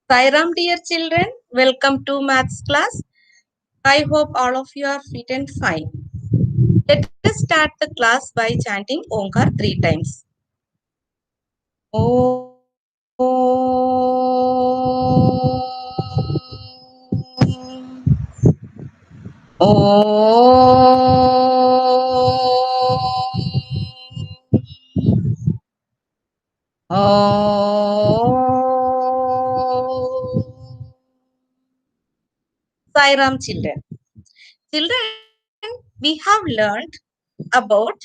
Sairam, dear children, welcome to maths class. I hope all of you are fit and fine. Let us start the class by chanting Omkar 3 times. Sairam, children. Children, we have learned about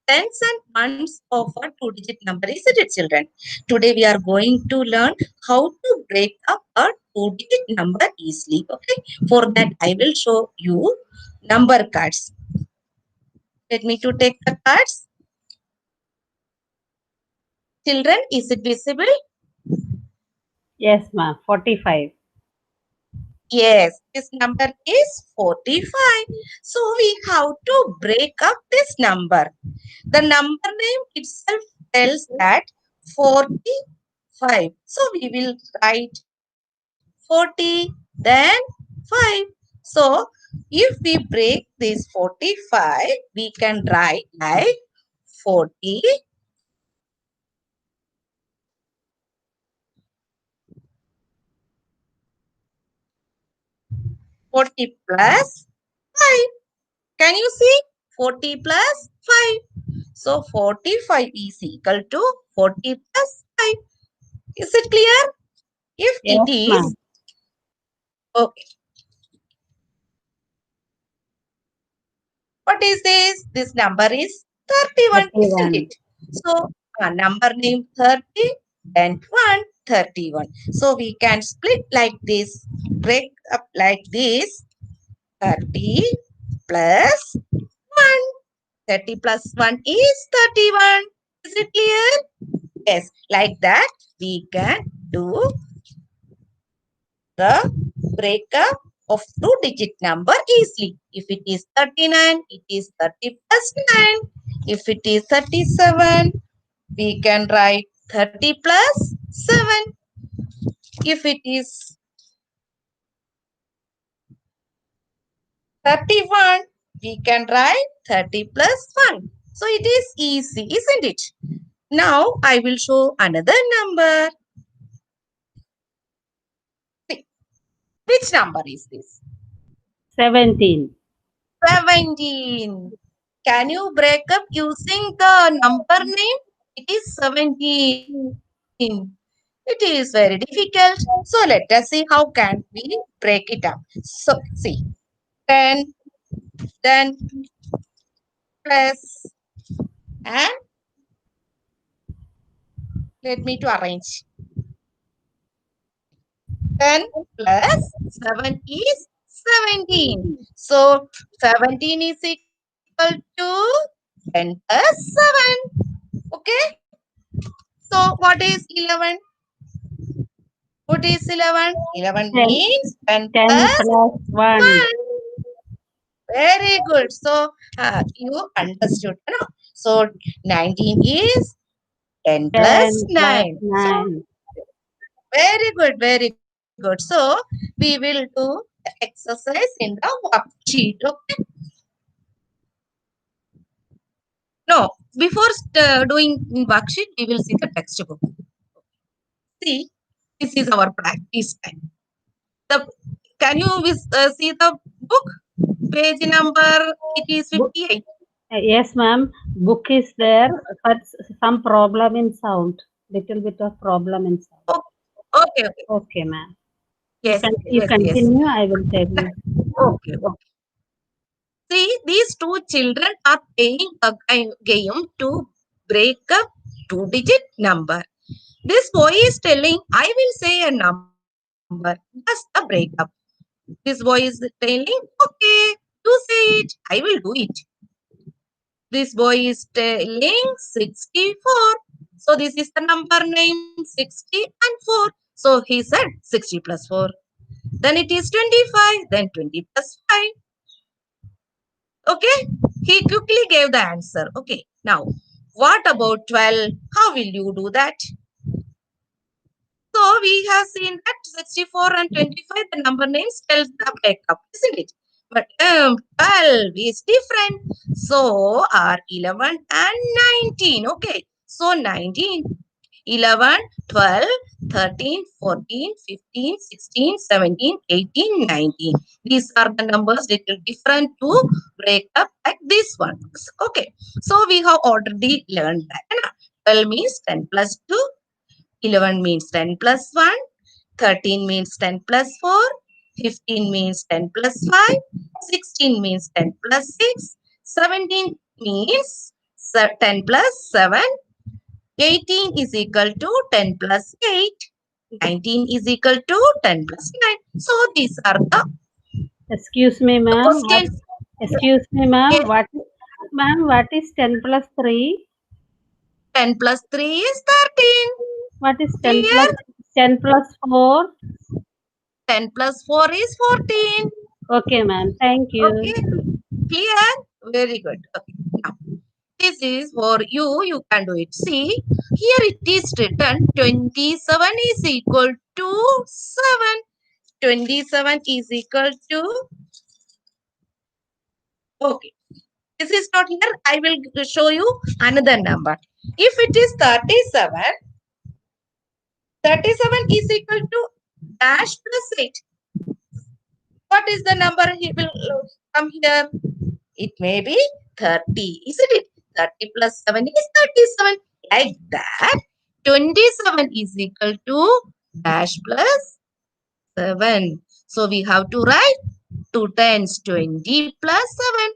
tens and ones of a two-digit number, isn't it, children? Today we are going to learn how to break up a two-digit number easily. Okay. For that, I will show you number cards. Let me to take the cards. Children, is it visible? Yes, ma'am. 45. Yes, this number is 45. So we have to break up this number. The number name itself tells that 45. So we will write 40, then 5. So if we break this 45, we can write like 40 plus 5. Can you see? 40 plus 5. So 45 is equal to 40 plus 5. Is it clear? If it Yes, is, ma'am. okay. What is this? This number is 31, isn't 31. it? So number name 30 and 1, 31. So we can split like this, break up like this, 30 plus 1. 30 plus 1 is 31. Is it clear? Yes, like that we can do the breakup of two-digit number easily. If it is 39, it is 30 plus 9. If it is 37, we can write 30 plus 7. If it is 31, we can write 30 plus 1. So it is easy, isn't it? Now I will show another number. See, which number is this? 17. 17. Can you break up using the number name? It is 17. It is very difficult. So let us see how can we break it up. So see, 10, then plus, and let me to arrange. 10 plus 7 is 17. So 17 is equal to 10 plus 7. Okay. So what is 11? What is 11? 11 10, means 10 10 plus plus 1. 1. Very good. So you understood. No? So 19 is 10 plus 10 plus 9. So 9. very good, very good. So we will do the exercise in the worksheet. Okay. No, before doing worksheet, we will see the textbook. See, this is our practice time. The can you see the book? Page number it is Book, 58. yes, ma'am. Book is there, but some problem in sound. Little bit of problem in sound. Oh, okay, okay. Okay, ma'am. Yes, You yes, yes. continue. I will tell you. Okay, okay. See, these two children are playing a game to break a two-digit number. This boy is telling, I will say a number, just a breakup. This boy is telling, okay, you say it, I will do it. This boy is telling 64. So this is the number name 60 and 4. So he said 60 plus 4. Then it is 25. Then 20 plus 5. Okay. He quickly gave the answer. Okay. Now, what about 12? How will you do that? So we have seen that 64 and 25, the number names tells the breakup, isn't it? But 12 is different. So are 11 and 19. Okay. So 19, 11, 12, 13, 14, 15, 16, 17, 18, 19. These are the numbers little different to break up like this one. Okay. So we have already learned that. 12 means 10 plus 2. 11 means 10 plus 1. 13 means 10 plus 4. 15 means 10 plus 5. 16 means 10 plus 6. 17 means 10 plus 7. 18 is equal to 10 plus 8. 19 is equal to 10 plus 9. So these are the Excuse me, ma'am. questions. Excuse me, ma'am. Okay. What is 10 plus 3? 10 plus 3 is 13. What is Clear? 10 plus 4? 10 plus 4 is 14. Okay, ma'am. Thank you. Okay. Clear? Very good. Okay. Now, this is for you. You can do it. See, here it is written 27 is equal to 7. 27 is equal to, okay. This is not here. I will show you another number. If it is 37, 37 is equal to dash plus 8. What is the number he will come here? It may be 30, isn't it? 30 plus 7 is 37. Like that, 27 is equal to dash plus 7. So we have to write 2 times 20 plus 7.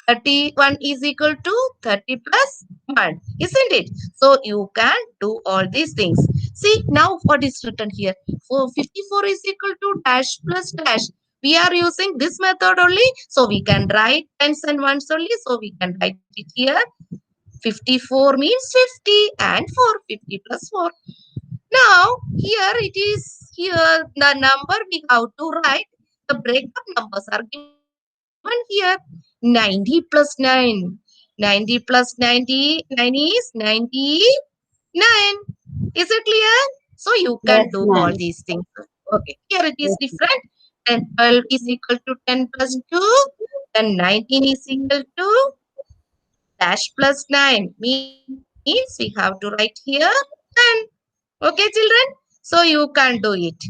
31 is equal to 30 plus 1, isn't it? So you can do all these things. See, now what is written here? 54 is equal to dash plus dash. We are using this method only. So we can write tens and ones only. So we can write it here. 54 means 50 and 4. 50 plus 4. Now, here it is, here the number we have to write. The breakup numbers are given here. 90 plus 9. 90 plus 90, 9 is 99. Is it clear? So you can Yes, do all ma'am. these things. Okay, here it is Yes. different. 10, 12 is equal to 10 plus 2. Then 19 is equal to dash plus 9. Means we have to write here 10. Okay, children? So you can do it.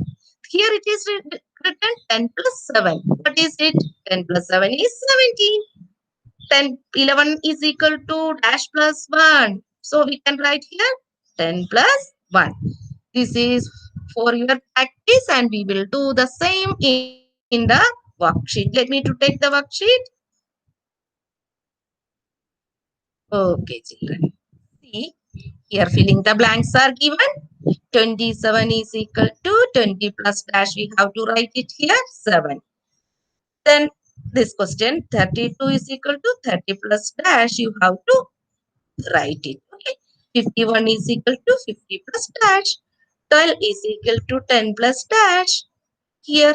Here it is written 10 plus 7. What is it? 10 plus 7 is 17. 10, 11 is equal to dash plus 1. So we can write here 10 plus 1. This is for your practice and we will do the same in the worksheet. Let me to take the worksheet. Okay, children. See, here filling the blanks are given. 27 is equal to 20 plus dash. We have to write it here 7. Then this question 32 is equal to 30 plus dash. You have to write it. Okay. 51 is equal to 50 plus dash. 12 is equal to 10 plus dash. Here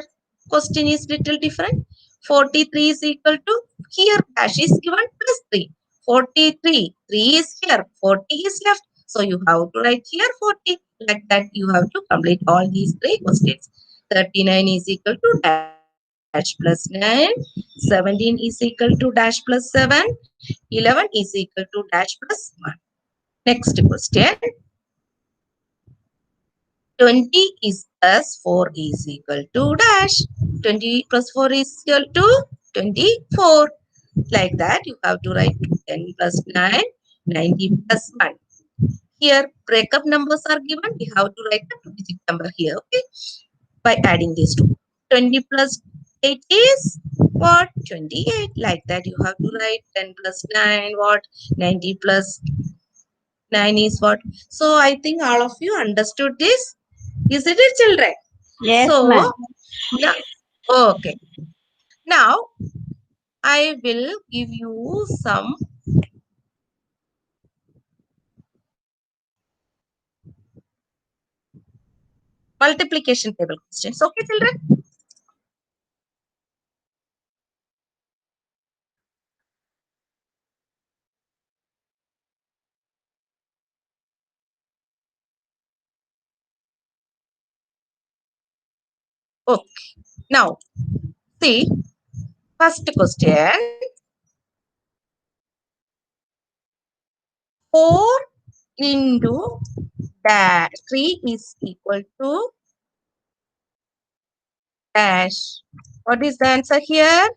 question is little different. 43 is equal to, here dash is given plus 3. 43, 3 is here, 40 is left. So you have to write here 40. Like that you have to complete all these three questions. 39 is equal to dash plus 9. 17 is equal to dash plus 7. 11 is equal to dash plus 1. Next question. 20 is plus 4 is equal to dash. 20 plus 4 is equal to 24. Like that, you have to write 10 plus 9, 90 plus 1. Here, breakup numbers are given. We have to write the two-digit number here, okay? By adding these two. 20 plus 8 is what? 28. Like that, you have to write 10 plus 9, what? 90 plus 9 is what? So, I think all of you understood this. Isn't it, children? Yes, ma'am. So, now, okay. Now, I will give you some multiplication table questions. Okay, children? Okay. Now, see, first question. 4 into dash 3 is equal to dash. What is the answer here?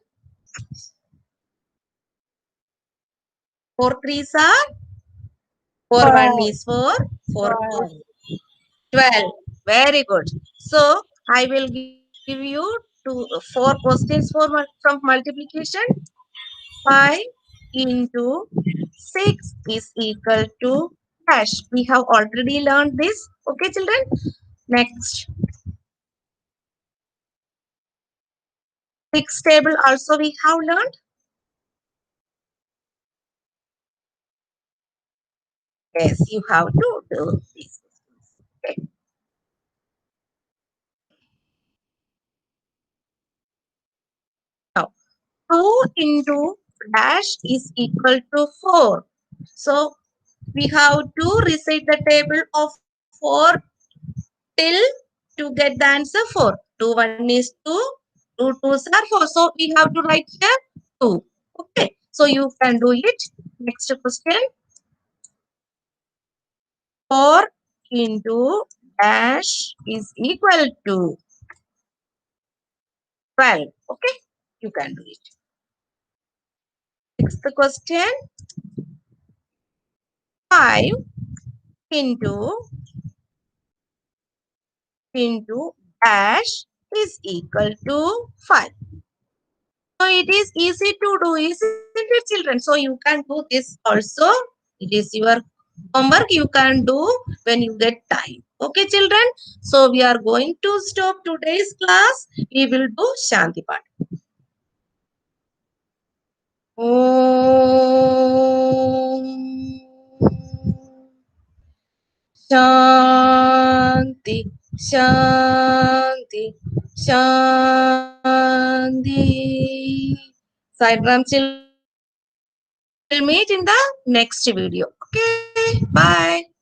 4 threes are 4 1 12. is 4, 4 2 12. 12. Very good. So I will give you four questions from multiplication. 5 into 6 is equal to dash. We have already learned this. Okay, children. Next, 6 table also we have learned. Yes, you have to do this. Okay. Now, 2 into dash is equal to 4. So, we have to recite the table of 4 till to get the answer 4. 2 1 is 2, 2 2s are 4. So, we have to write here 2. Okay. So, you can do it. Next question. 4 into dash is equal to 12. Okay. You can do it. Next question. 5 into dash is equal to 5. So it is easy to do, isn't it, children? So you can do this also. It is your homework you can do when you get time. Okay, children? So we are going to stop today's class. We will do Shanti Part. Shanti, Shanti, Shanti. Sidram children, we will meet in the next video. Okay, bye.